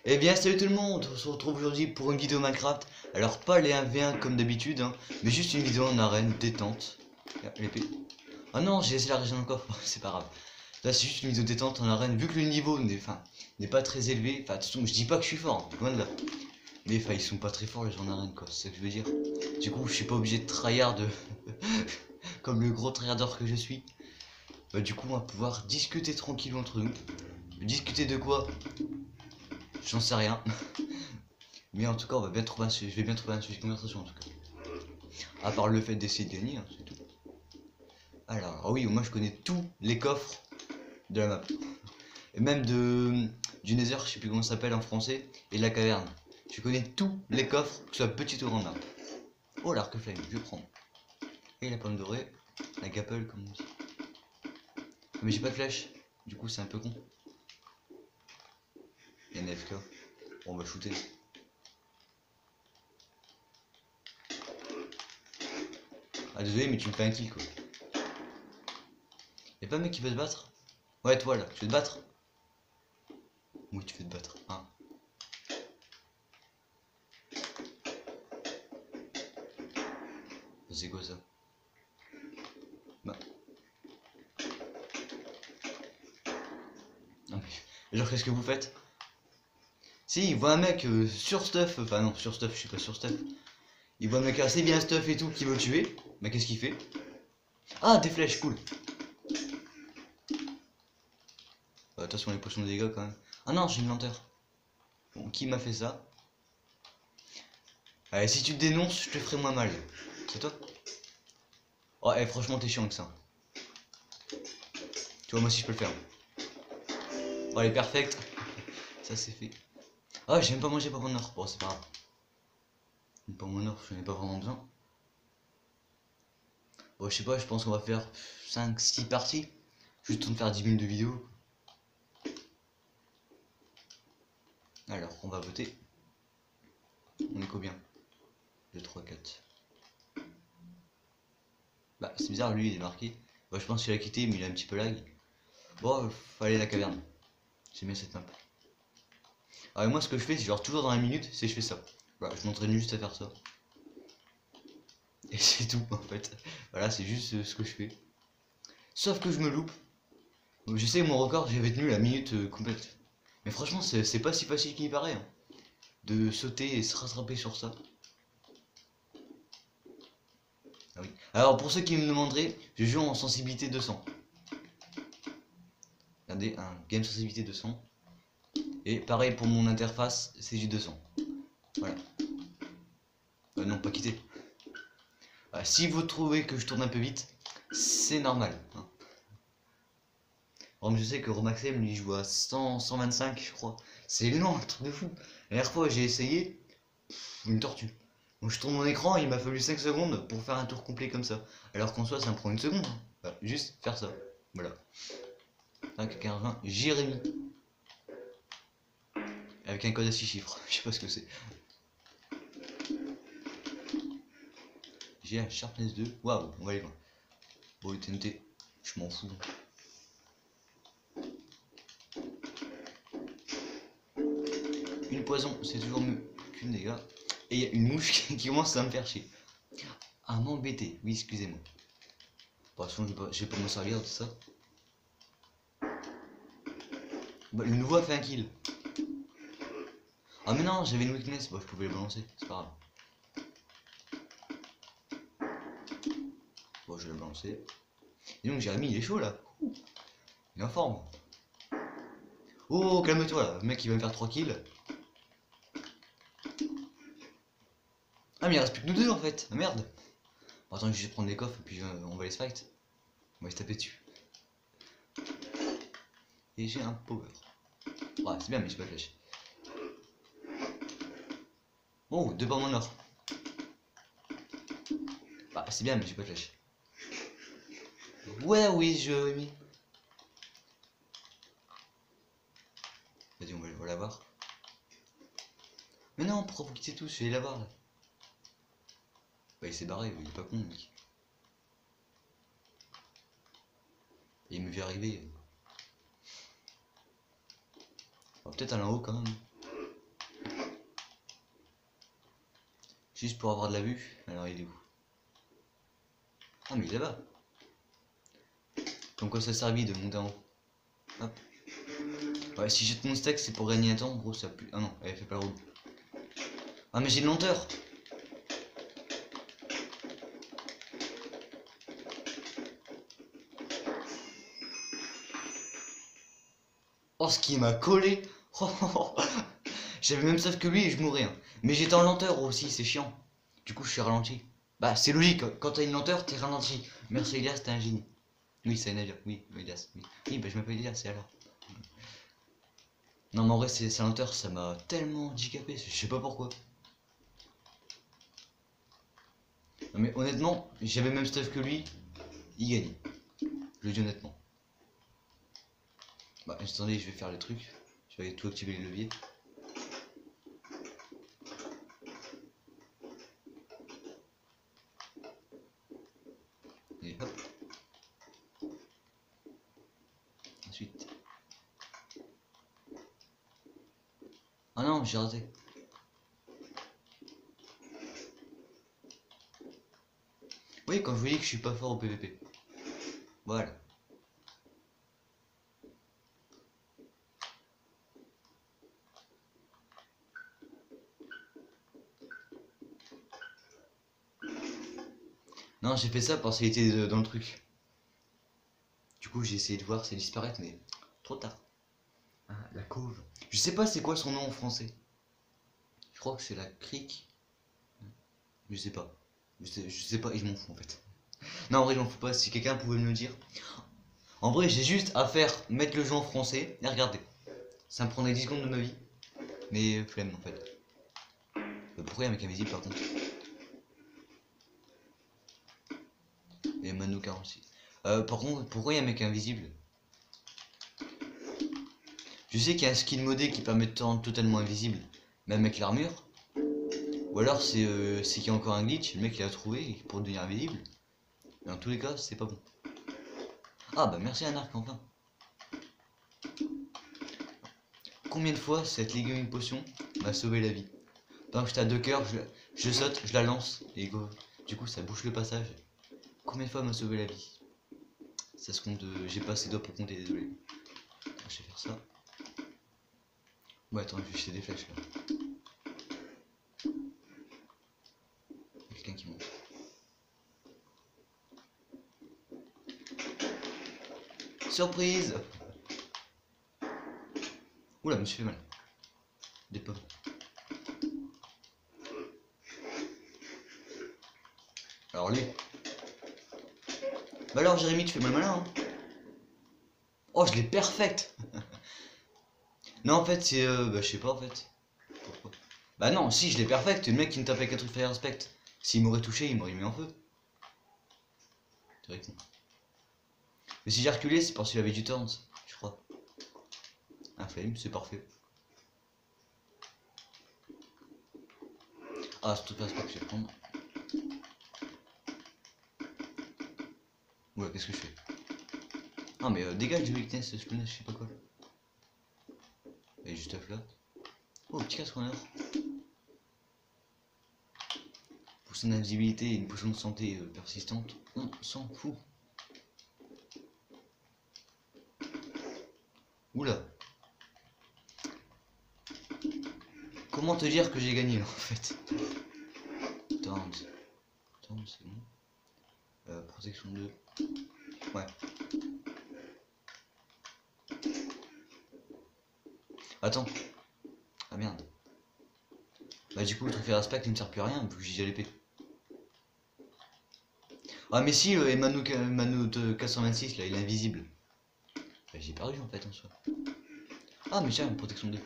Eh bien salut tout le monde, on se retrouve aujourd'hui pour une vidéo Minecraft. Alors pas les 1v1 comme d'habitude, hein, mais juste une vidéo en arène détente. Ah, l'épée. Ah non, j'ai laissé la région dans le coffre, c'est pas grave. Là c'est juste une vidéo détente en arène, vu que le niveau n'est pas très élevé. Enfin de toute façon je dis pas que je suis fort, hein, loin de là. Mais enfin ils sont pas très forts les gens en arène quoi, c'est ça que je veux dire. Du coup je suis pas obligé de tryhard comme le gros tryharder que je suis. Bah du coup on va pouvoir discuter tranquille entre nous. Discuter de quoi? J'en sais rien. Mais en tout cas, je vais bien trouver un sujet de conversation en tout cas. À part le fait d'essayer de gagner, hein, c'est tout. Alors, ah oui, moi je connais tous les coffres de la map. Et même du Nether, je sais plus comment ça s'appelle en français, et de la caverne. Je connais tous les coffres, que ce soit petit ou grand map. Oh, l'arc flame, je vais prendre. Et la pomme dorée, la gapple comme on dit. Mais j'ai pas de flèche, du coup c'est un peu con. Il y a un AFK. Bon, on va shooter. Ah désolé, mais tu me fais un kill quoi. Y'a pas un mec qui veut se battre? Ouais, toi là, tu veux te battre? Oui, tu veux te battre. Hein. C'est quoi ça? Bah. Non, mais... Genre, qu'est-ce que vous faites? Si, il voit un mec sur stuff, enfin non, sur stuff, je suis pas sur stuff. Il voit un mec assez bien stuff et tout qui veut le tuer. Bah, qu'est-ce qu'il fait? Ah, des flèches, cool. Bah, attention, les potions de dégâts quand même. Ah non, j'ai une lenteur. Bon, qui m'a fait ça? Allez, si tu te dénonces, je te ferai moins mal. C'est toi? Oh, eh, franchement, t'es chiant que ça. Tu vois, moi aussi je peux le faire. Oh, elle est perfecte. Ça, c'est fait. Ah, j'ai même pas mangé pour mon or. Bon, c'est pas grave. Pour mon or, je n'en ai pas vraiment besoin. Bon, je sais pas, je pense qu'on va faire 5-6 parties. Juste en faire 10 minutes de vidéo. Alors, on va voter. On est combien? 2, 3, 4. Bah, c'est bizarre, lui, il est marqué. Bon, je pense qu'il a quitté, mais il a un petit peu lag. Bon, fallait la caverne. J'aime bien cette map. Alors, moi, ce que je fais, c'est genre toujours dans la minute, c'est je fais ça. Voilà, je m'entraîne juste à faire ça. Et c'est tout, en fait. Voilà, c'est juste ce que je fais. Sauf que je me loupe. Donc, je sais que mon record, j'avais tenu la minute complète. Mais franchement, c'est pas si facile qu'il y paraît. Hein, de sauter et se rattraper sur ça. Ah oui. Alors, pour ceux qui me demanderaient, je joue en sensibilité 200. Regardez, un game sensibilité 200. Et pareil pour mon interface, c'est du 200. Voilà. Non, pas quitter. Si vous trouvez que je tourne un peu vite, c'est normal. Hein. Bon, je sais que Romaxem lui joue à 100, 125 je crois. C'est lent, un truc de fou. La dernière fois j'ai essayé, une tortue. Donc je tourne mon écran, il m'a fallu 5 secondes pour faire un tour complet comme ça. Alors qu'en soi ça me prend une seconde. Hein. Voilà, juste faire ça. Voilà. 5, 15, 20, Jérémy. Avec un code à 6 chiffres. Je sais pas ce que c'est. J'ai un Sharpness 2. Waouh, on va aller loin. Bon, le TNT, je m'en fous. Une poison, c'est toujours mieux qu'une dégâts. Et il y a une mouche qui commence à me faire chier. À m'embêter, oui, excusez-moi. Bon, de toute façon, je vais pas m'en servir de ça. Bah, le nouveau a fait un kill. Ah mais non, j'avais une weakness, bon, je pouvais le balancer, c'est pas grave. Bon, je vais le balancer. Et donc Jérémy, il est chaud là. Il est en forme. Oh, calme-toi là, le mec il va me faire 3 kills. Ah mais il reste plus que nous deux en fait, ah, merde. Bon, attends, je vais prendre les coffres et puis on va les fight. On va se taper dessus. Et j'ai un power. Ouais, c'est bien mais j'ai pas de flèche. Oh, 2 pommes en or. Bah c'est bien mais j'ai pas de flèche. Ouais, oui, Jérémy. Vas-y, on va l'avoir. Mais non, pourquoi vous quittez tous? Je vais l'avoir là. Bah il s'est barré, il est pas con mec. Et il me vit arriver. Oh, peut-être à l'en haut quand même. Juste pour avoir de la vue. Alors il est où? Ah mais il est là-bas. Comme quoi ça servit de monter en haut. Hop. Ouais, si jette mon stack c'est pour gagner un temps. En gros ça pue. Ah non, elle fait pas le roule. Ah mais j'ai une lenteur. Oh ce qui m'a collé. J'avais même sauf que lui et je mourrais. Hein. Mais j'étais en lenteur aussi, c'est chiant. Du coup je suis ralenti. Bah c'est logique, quand t'as une lenteur, t'es ralenti. Merci Elias, t'es un génie. Oui, c'est Nadia, oui, Elias, oui. Oui, bah je m'appelle Elias, c'est alors. Non mais en vrai, c'est sa lenteur, ça m'a tellement handicapé, je sais pas pourquoi. Non mais honnêtement, j'avais même stuff que lui, il gagne. Je le dis honnêtement. Bah attendez, je vais faire le truc. Je vais tout activer les leviers. Et hop. Ensuite. Ah non, j'ai raté. Oui, quand je vous dis que je suis pas fort au PVP. Voilà. Non, j'ai fait ça parce qu'il était dans le truc. Du coup, j'ai essayé de voir si disparaître, mais trop tard. Ah, la cove. Je sais pas c'est quoi son nom en français. Je crois que c'est la crique. Je sais pas. Je sais pas et je m'en fous en fait. Non, en vrai, je m'en fous pas. Si quelqu'un pouvait me le dire. En vrai, j'ai juste à faire mettre le jeu en français et regarder. Ça me prendrait 10 secondes de ma vie. Mais flemme en fait. Pourquoi il y a un mec invisible par contre? Et Manu 46. Par contre, pourquoi il y a un mec invisible? Je sais qu'il y a un skin modé qui permet de te rendre totalement invisible, même avec l'armure. Ou alors c'est qu'il y a encore un glitch, le mec il a trouvé pour devenir invisible. Mais dans tous les cas, c'est pas bon. Ah bah merci un arc enfin. Combien de fois cette légume potion m'a sauvé la vie? Pendant que j'étais à 2 cœurs, je saute, je la lance, et go. Du coup ça bouche le passage. Combien de fois m'a sauvé la vie? Ça se compte, j'ai pas assez doigts pour compter, désolé. Attends, je vais faire ça. Ouais, attends, je vais jeter des flèches là. Quelqu'un qui monte. Surprise! Oula, me suis fait mal. Des pommes. Alors lui. Bah alors Jérémy, tu fais mal malin hein. Oh, je l'ai perfect. Non, en fait, c'est bah je sais pas en fait. Pourquoi? Bah non, si, je l'ai perfect. Le mec qui me tape avec un truc fire respect. S'il m'aurait touché, il m'aurait mis en feu. C'est vrai que non. Mais si j'ai reculé, c'est parce qu'il avait du turns, je crois. Un flame, c'est parfait. Ah, c'est tout passe pas que je vais prendre. Ouais, qu'est-ce que je fais? Ah, mais dégage du weakness, je sais pas quoi. Et juste à flat. Oh, petit casque en or. Potion d'invisibilité et une potion de santé persistante. On s'en fout. Oula. Comment te dire que j'ai gagné en fait? Turns. Turns, c'est bon. Protection 2. Ouais. Attends. Ah merde. Bah du coup le truc faire aspect il me sert plus à rien vu que j'ai déjà l'épée. Ah mais si Emmanuel K126 là il est invisible. Bah, j'ai perdu en fait en soi. Ah mais tiens une protection 2.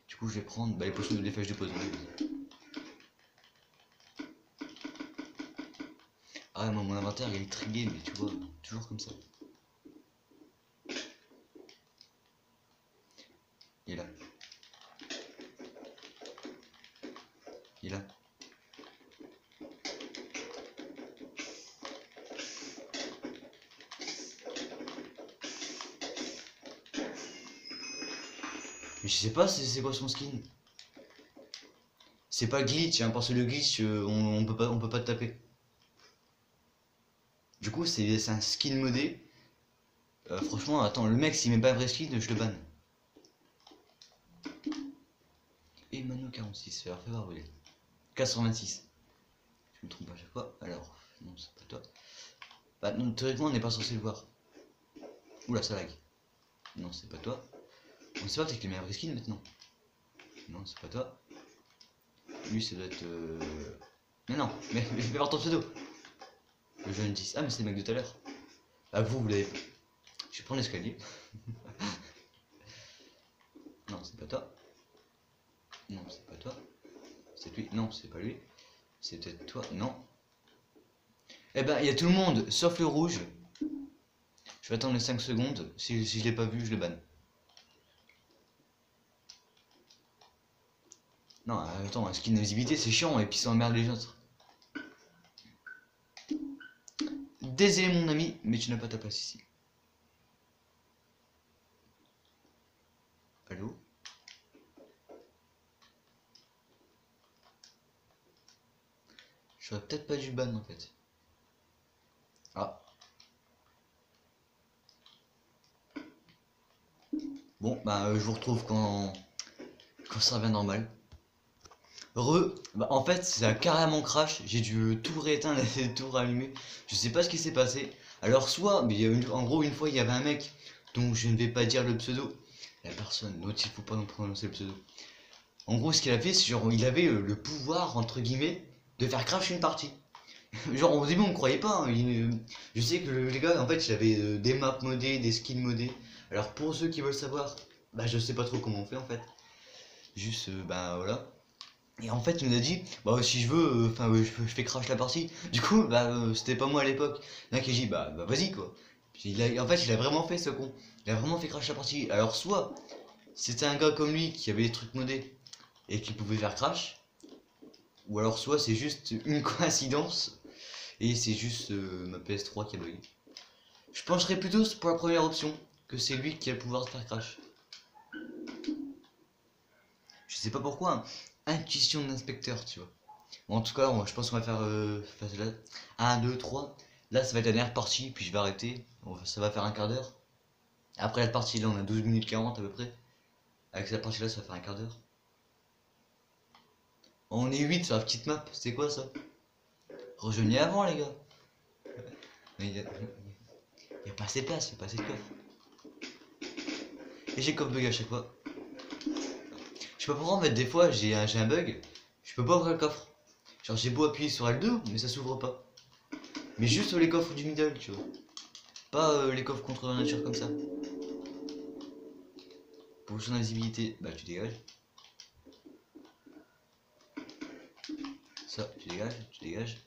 Du coup je vais prendre les potions de défage de poison. Ah moi mon inventaire il est trigué mais tu vois toujours comme ça. Il est là. Il est là. Mais je sais pas c'est quoi son skin. C'est pas glitch, hein, parce que le glitch, on peut pas taper. Du coup, c'est un skin modé. Franchement, attends, le mec, s'il met pas un vrai skin, je le banne. Et Mano 46, alors fais voir où il est. 426. Je me trompe à chaque fois. Alors, non, c'est pas toi. Bah, non, théoriquement, on n'est pas censé le voir. Oula, ça lag. Non, c'est pas toi. On sait pas, peut-être qu'il met un vrai skin maintenant. Non, c'est pas toi. Lui, ça doit être. Mais non, mais fais voir ton pseudo. Le jeune 10. Ah, mais c'est le mec de tout à l'heure. Ah, vous l'avez. Je vais prendre l'escalier. Non, c'est pas toi. Non, c'est pas toi. C'est lui. Non, c'est pas lui. C'est peut-être toi. Non. Eh ben, il y a tout le monde, sauf le rouge. Je vais attendre les 5 secondes. Si je l'ai pas vu, je le banne. Non, attends, un skin de visibilité, c'est chiant, et puis ça emmerde les autres. Désolé mon ami, mais tu n'as pas ta place ici. Allô? J'aurais peut-être pas dû ban en fait. Ah. Bon, bah je vous retrouve quand ça revient normal. Bah en fait ça a carrément crash, j'ai dû tout rééteindre et tout rallumer. Je sais pas ce qui s'est passé. Alors soit, mais en gros une fois il y avait un mec dont je ne vais pas dire le pseudo. La personne dont il faut pas non prononcer le pseudo. En gros ce qu'il a fait c'est genre il avait le pouvoir entre guillemets de faire crash une partie. Genre au début on me croyait pas, hein, je sais que les gars en fait il avait des maps modées, des skins modés. Alors pour ceux qui veulent savoir, bah je sais pas trop comment on fait en fait. Juste bah voilà. Et en fait, il nous a dit, bah si je veux, enfin je fais crash la partie. Du coup, bah c'était pas moi à l'époque. Il y en a qui a dit, bah vas-y quoi. Puis en fait, il a vraiment fait ce con. Il a vraiment fait crash la partie. Alors soit c'était un gars comme lui qui avait des trucs modés et qui pouvait faire crash, ou alors soit c'est juste une coïncidence et c'est juste ma PS3 qui a bugué. Je pencherais plutôt pour la première option, que c'est lui qui a le pouvoir de faire crash. Je sais pas pourquoi, hein. Intuition d'inspecteur, tu vois. Bon, en tout cas, je pense qu'on va faire là. 1, 2, 3. Là, ça va être la dernière partie, puis je vais arrêter. Ça va faire un quart d'heure. Après la partie là, on a 12 minutes 40 à peu près. Avec cette partie là, ça va faire un quart d'heure. On est 8 sur la petite map, c'est quoi ça? Rejoignez avant, les gars. Mais y a pas assez de place, y a pas assez de coffre. Et j'ai coffre bug à chaque fois. Je sais pas pourquoi en fait, des fois j'ai un bug, je peux pas ouvrir le coffre. Genre j'ai beau appuyer sur L2, mais ça s'ouvre pas. Mais juste les coffres du middle, tu vois. Pas les coffres contre la nature comme ça. Pour son invisibilité, bah tu dégages. Ça, tu dégages, tu dégages.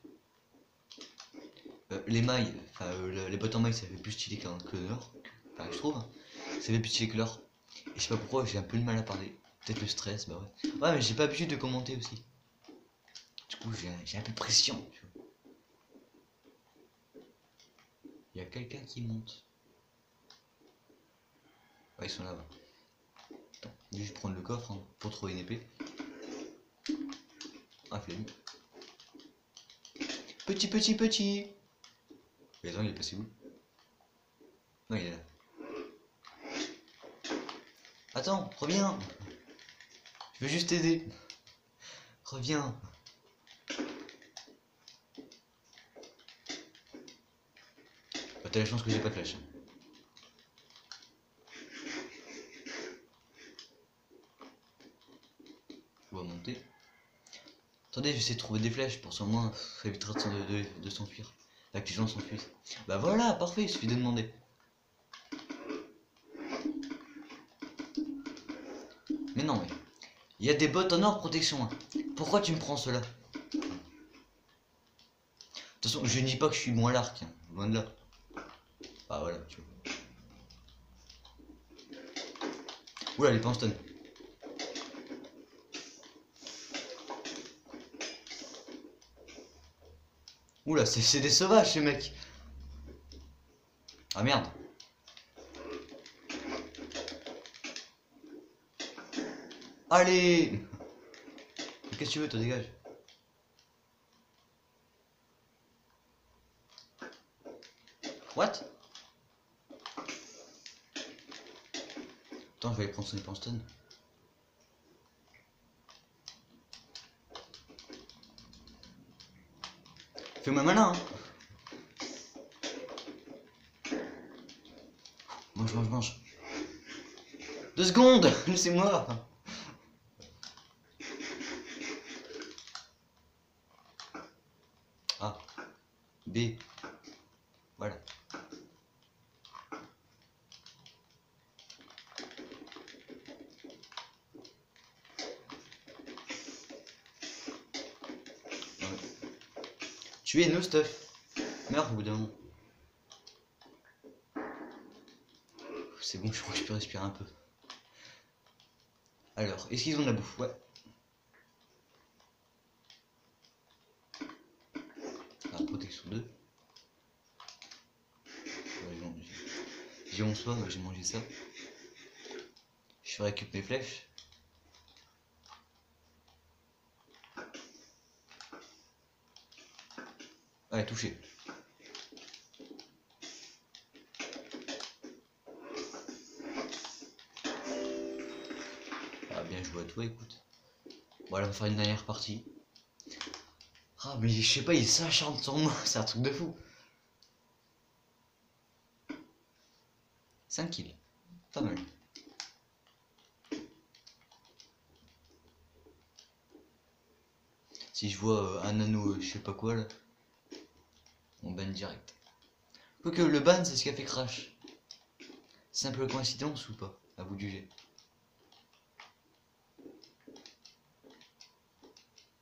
Les mailles, enfin les bottes en mailles, ça fait plus stylé que l'or. Enfin, je trouve. Hein. Ça fait plus stylé que l'or. Et je sais pas pourquoi, j'ai un peu de mal à parler. Peut-être le stress, bah ouais. Ouais, mais j'ai pas l'habitude de commenter aussi. Du coup, j'ai un peu de pression. Tu vois. Il y a quelqu'un qui monte. Ouais, ils sont là-bas. Attends, je vais juste prendre le coffre hein, pour trouver une épée. Ah, flemme. Petit. Mais attends, il est passé où? Non, il est là. Attends, reviens. Je veux juste t'aider. Reviens. Bah, t'as la chance que j'ai pas de flash. On va monter. Attendez, j'essaie de trouver des flèches pour ça au moins ça évitera de s'enfuir. Là que les gens s'enfuient. Bah voilà, parfait, il suffit de demander. Mais non, mais. Il y a des bottes en or protection. Hein. Pourquoi tu me prends cela? De toute façon, je ne dis pas que je suis bon à l'arc. Hein. Loin de là. Bah voilà, tu vois. Oula, les pinstone. Oula, c'est des sauvages ces mecs. Ah merde. Allez. qu'est-ce que tu veux, toi, dégage. What? Attends, je vais aller prendre son épée en stun. Fais-moi malin, hein. Mange, mange, mange. 2 secondes. Laissez-moi. A. B. Voilà. Tu es no stuff. Meurs au bout d'un moment. C'est bon, je crois que je peux respirer un peu. Alors, est-ce qu'ils ont de la bouffe? Ouais. La protection 2. J'ai 11 soins, j'ai mangé ça. Je récupère mes flèches. Ouais, touché. Ah, bien joué à toi, écoute. Bon, là, on va faire une dernière partie. Ah, mais je sais pas, il s'acharne sur moi, c'est un truc de fou. 5 kills. Pas mal. Si je vois un anneau, je sais pas quoi là, on banne direct. Quoique le ban, c'est ce qui a fait crash. Simple coïncidence ou pas? À vous de juger.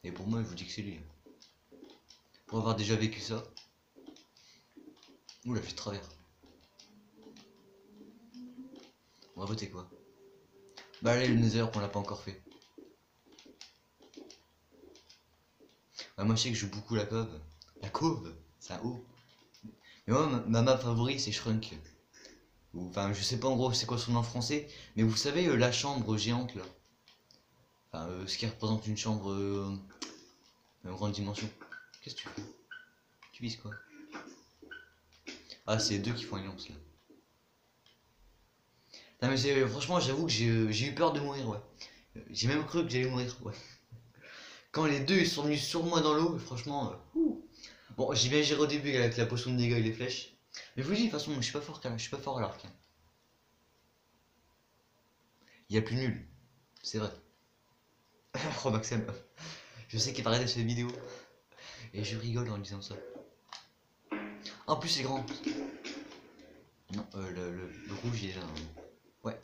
Et pour moi, je vous dis que c'est lui. Pour avoir déjà vécu ça. Ouh, la fait de travers. On va voter quoi? Bah allez, le Nether, on l'a pas encore fait. Bah, moi je sais que je joue beaucoup la cove. La cove, c'est un O. Mais moi, ma map favorite, c'est Shrunk. Enfin, je sais pas en gros c'est quoi son nom en français, mais vous savez, la chambre géante là. Enfin, ce qui représente une chambre en grande dimension. Qu'est-ce que tu fais? Tu vises quoi? Ah, c'est les deux qui font alliance là. Non, mais franchement, j'avoue que j'ai eu peur de mourir, ouais. J'ai même cru que j'allais mourir, ouais. Quand les deux ils sont venus sur moi dans l'eau, franchement. Bon, j'ai bien géré au début avec la potion de dégâts et les flèches. Mais je vous dis, de toute façon, je suis pas fort quand même, je suis pas fort à l'arc. Hein. Il y a plus nul, c'est vrai. Oh Maxime, je sais qu'il paraît de cette vidéo. Et je rigole en disant ça. En plus, c'est grand. Non, le rouge il est là. Hein. Ouais.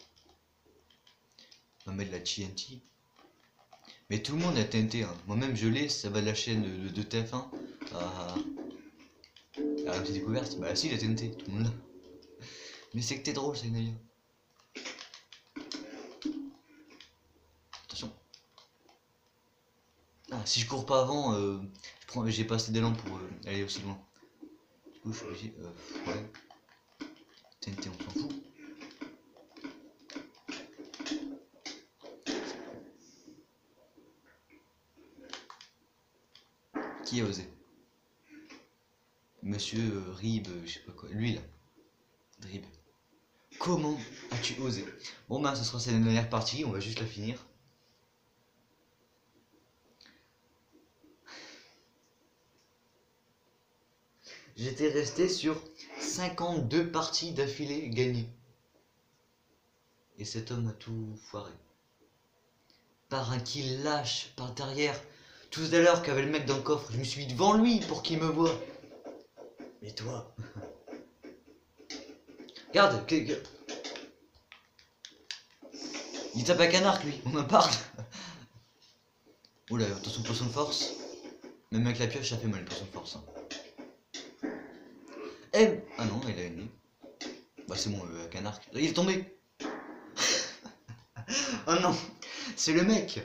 On va mettre de la TNT. Mais tout le monde a TNT. Hein. Moi-même, je l'ai, ça va de la chaîne de TF1 à la petite découverte. Bah, si, la TNT, tout le monde l'a. Mais c'est que t'es drôle, c'est une. Attention. Ah, si je cours pas avant, j'ai pas assez d'élan pour aller aussi loin. Du coup, je suis obligé. Ouais. TNT, on s'en fout. Qui a osé? Monsieur Rib, je sais pas quoi. Lui là. Drib. Comment as-tu osé? Bon bah ce sera cette dernière partie, on va juste la finir. J'étais resté sur 52 parties d'affilée gagnées. Et cet homme a tout foiré. Par un kill lâche, par derrière. Tout à l'heure qu'avait le mec dans le coffre, je me suis mis devant lui pour qu'il me voie. Mais toi... Regarde, il tape avec un arc lui, on en parle. Oula, attention potion de force. Même avec la pioche ça fait mal, potion de force. Hein. Eh, ah non, il a gagné. Bah c'est bon, avec un arc. Il est tombé. Oh non, c'est le mec.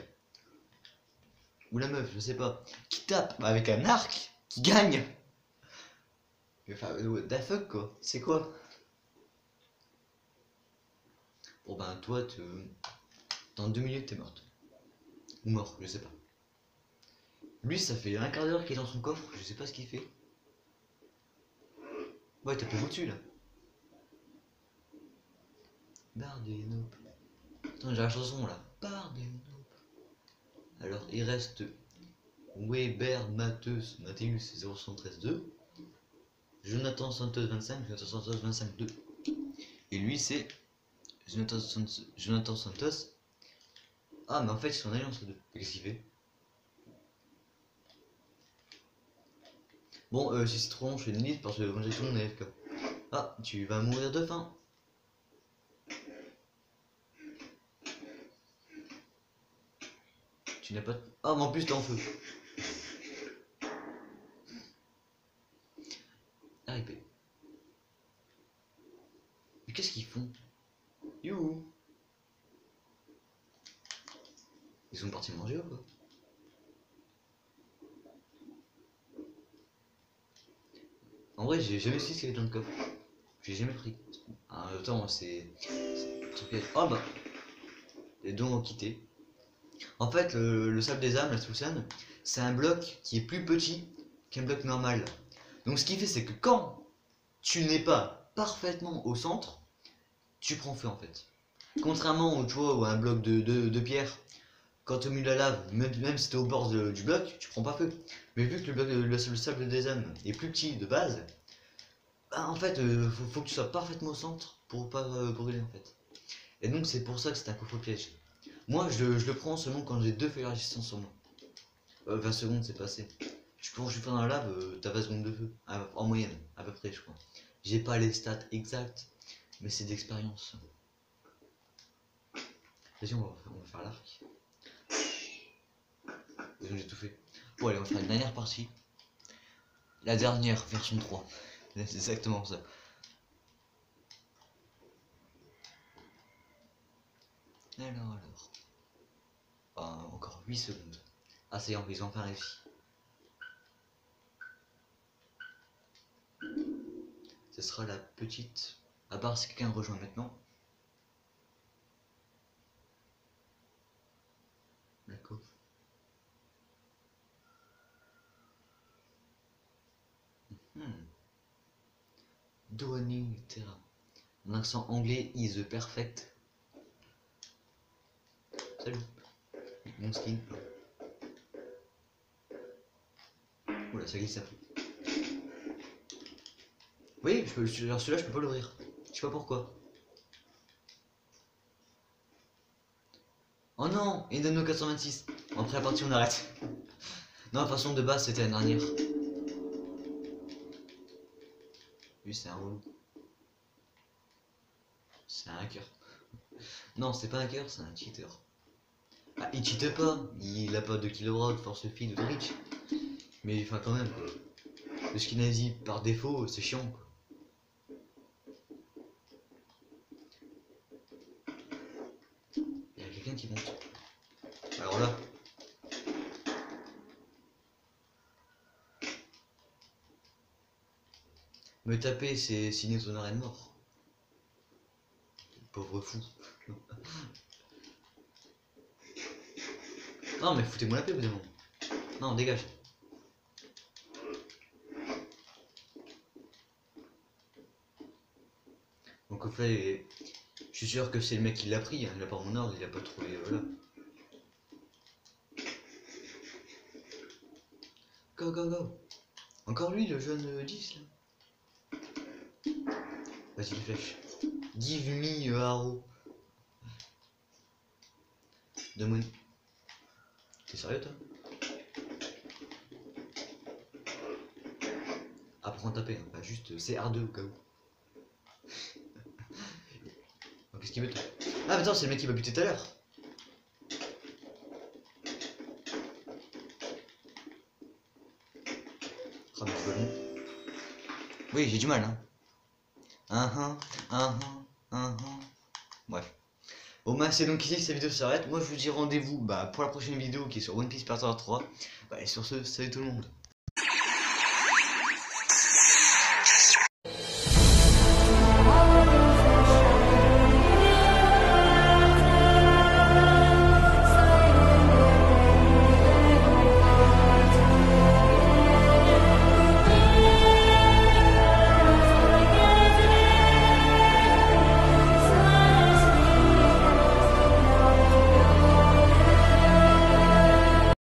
Ou la meuf, je sais pas. Qui tape avec un arc, qui gagne. Enfin, what the fuck quoi. C'est quoi? Bon ben toi, dans 2 minutes t'es morte. Ou mort, je sais pas. Lui, ça fait un quart d'heure qu'il est dans son coffre, je sais pas ce qu'il fait. Ouais, t'as plus au-dessus là. Barre des Nope. Attends, j'ai la chanson là. Barre des Nope. Alors, il reste Weber, Mattheus 013-2. Jonathan Santos 25, Jonathan Santos 25-2. Et lui, c'est Jonathan Santos. Ah, mais en fait, ils sont en alliance, les deux. Qu'est-ce qu'il fait? Bon, si c'est trop long, je fais une liste parce que moi j'ai tout le monde AFK. Ah, tu vas mourir de faim. Tu n'as pas... Ah, mais en plus, t'es en feu. RIP. Mais qu'est-ce qu'ils font? Youhou. Ils sont partis manger ou quoi? En vrai, j'ai jamais su ce qu'il y avait dans le coffre. J'ai jamais pris. Ah, attends, c'est... Oh bah... Les deux ont quitté. En fait, le sable des âmes, la Soulsane, c'est un bloc qui est plus petit qu'un bloc normal. Donc ce qui fait, c'est que quand tu n'es pas parfaitement au centre, tu prends feu en fait. Contrairement tu vois, à un bloc de pierre, quand tu es au milieu de la lave, même si tu es au bord du bloc, tu prends pas feu. Mais vu que le sable des âmes est plus petit de base, bah, en fait, faut que tu sois parfaitement au centre pour pas brûler en fait. Et donc c'est pour ça que c'est un coffre piège. Moi je le prends seulement quand j'ai 2 feuilles de résistance sur moi. 20 secondes c'est passé. Quand je suis pas dans la lave, t'as 20 secondes de feu. En moyenne, à peu près je crois. J'ai pas les stats exactes, mais c'est d'expérience. Vas-y, on va faire l'arc. J'ai tout fait. Bon allez, on va faire une dernière partie. La dernière, version 3. C'est exactement ça. Alors. Encore 8 secondes. Ah c'est ils ont enfin réussi. Ce sera la petite... À part si quelqu'un rejoint maintenant. D'accord. Douaning Terra. Mon accent anglais is perfect. Salut. Mon skin. Oula, ça glisse un peu. Oui, celui-là, je peux pas l'ouvrir. Je sais pas pourquoi. Oh non, Indano 426. Après la partie, on arrête. Non, la façon de base, c'était la dernière. Lui, c'est un relou. C'est un hacker. Non, c'est pas un hacker, c'est un cheater. Ah, il cheate pas. Il a pas de kilowatt, force fine ou de reach. Mais enfin, quand même, quoi. Le skin nazi par défaut, c'est chiant, quoi. Il y a quelqu'un qui monte. Alors là. Me taper, c'est signer ton arrêt de mort. Pauvre fou. Non, mais foutez-moi la paix, vous demandez. Non, dégage. Donc, au fait, je suis sûr que c'est le mec qui l'a pris. Hein. Il a pas mon ordre, il a pas trouvé. Voilà. Go, go, go. Encore lui, le jeune 10 là. Vas-y, les flèches. Give me a arrow. Donne-moi. T'es sérieux, toi? Apprends à taper, hein. Pas juste c'est R2 au cas où. Qu'est-ce qu'il veut, toi? Ah, mais attends, c'est le mec qui m'a buté tout à l'heure. Oh, mais c'est pas bon. Oui, j'ai du mal, hein. Bref. Bon bah c'est donc ici que cette vidéo s'arrête. Moi je vous dis rendez-vous pour la prochaine vidéo qui est sur One Piece Part 3. Et sur ce, salut tout le monde.